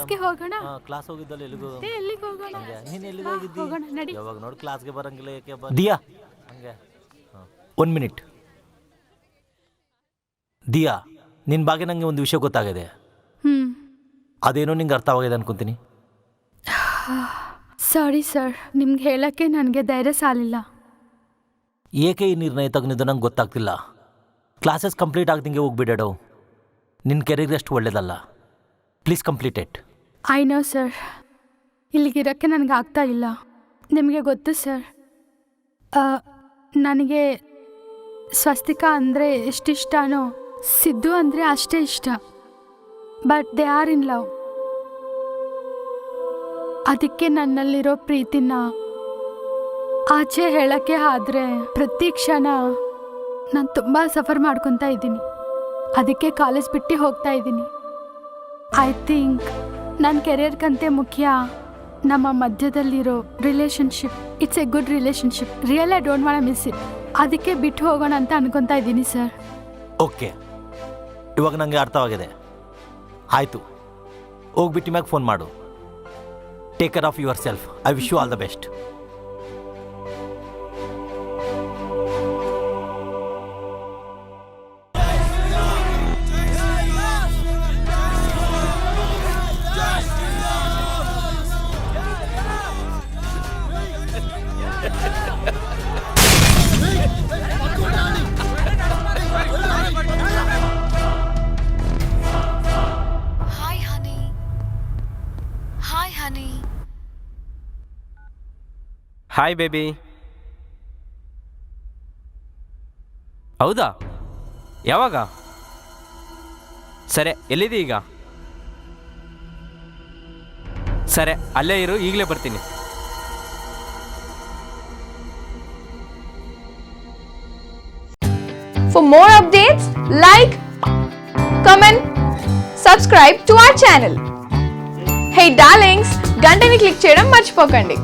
Okay ಹೋಗೋಣ. Class ಹೋಗಿದ್ದಲ್ಲ ಎಲ್ಲಿಗೂ ಎಲ್ಲಿಗೆ ಹೋಗೋಣ? ನೀನು ಎಲ್ಲಿಗೆ ಹೋಗಿದ್ದಿ? ಹೋಗೋಣ ನಡಿ. ಯಾವಾಗ ನೋಡಿ ಕ್ಲಾಸ್ಗೆ ಬರಂಗಿಲ್ಲ ಏಕೆ ದಿಯಾ ಹಂಗೆ 1 ಮಿನಿಟ್. ದಿಯಾ ನಿನ್ನ ಬಗ್ಗೆ ನನಗೆ ಒಂದು ವಿಷಯ ಗೊತ್ತಾಗಿದೆ. ಅದೇನೋ ನಿಂಗೆ ಅರ್ಥವಾಗಿದೆ ಅನ್ಕೊಂತೀನಿ. ಸಾರಿ ಸರ್, ನಿಮ್ಗೆ ಹೇಳಕ್ಕೆ ನನಗೆ ಧೈರ್ಯ ಸಾಲಿಲ್ಲ. ಏಕೆ ಈ ನಿರ್ಣಯ ತಗೊಂಡಿದ್ದು ನಂಗೆ ಗೊತ್ತಾಗ್ತಿಲ್ಲ. ಕ್ಲಾಸಸ್ ಕಂಪ್ಲೀಟ್ ಆಗ್ದಂಗೆ ಹೋಗ್ಬಿಡೋ. ನಿನ್ನ ಕೆರಿಯರ್ ಅಷ್ಟು ಒಳ್ಳೇದಲ್ಲ. Please complete it. I know sir, ಇಲ್ಲಿಗಿರೋಕ್ಕೆ ನನಗೆ ಆಗ್ತಾ ಇಲ್ಲ. ನಿಮಗೆ ಗೊತ್ತು ಸರ್, ನನಗೆ ಸ್ವಸ್ತಿಕಾ ಅಂದರೆ ಎಷ್ಟಿಷ್ಟನೋ ಸಿದ್ದು ಅಂದರೆ ಅಷ್ಟೇ ಇಷ್ಟ. But they are in love. ಅದಕ್ಕೆ ನನ್ನಲ್ಲಿರೋ ಪ್ರೀತಿನ ಆಚೆ ಹೇಳೋಕ್ಕೆ ಆದ್ರೆ ಪ್ರತಿ ಕ್ಷಣ ನಾನು ತುಂಬ ಸಫರ್ ಮಾಡ್ಕೊತಾ ಇದ್ದೀನಿ. ಅದಕ್ಕೆ ಕಾಲೇಜ್ ಬಿಟ್ಟು ಹೋಗ್ತಾ ಇದ್ದೀನಿ. ಐ ಥಿಂಕ್ ನನ್ನ ಕೆರಿಯರ್ಗಂತೆ ಮುಖ್ಯ ನಮ್ಮ ಮಧ್ಯದಲ್ಲಿರೋ relationship. It's a good relationship. Real I don't want miss it. ಅದಕ್ಕೆ ಬಿಟ್ಟು ಹೋಗೋಣ ಅಂತ ಅನ್ಕೊತಾ ಇದ್ದೀನಿ ಸರ್. ಓಕೆ, ಇವಾಗ ನನಗೆ ಅರ್ಥವಾಗಿದೆ. ಆಯಿತು, ಹೋಗ್ಬಿಟ್ಟು ಮ್ಯಾಗ ಫೋನ್ ಮಾಡು. Take care of yourself. I wish you all the best. Hi baby. ಹೌದಾ, ಯಾವಾಗ? ಸರಿ, ಎಲ್ಲಿದೆ ಈಗ? ಸರಿ, ಅಲ್ಲೇ ಇರು, ಈಗಲೇ ಬರ್ತೀನಿ. For more updates, like, comment, subscribe to our channel. Hey darlings, గంటని click చేయడం మర్చిపోకండి.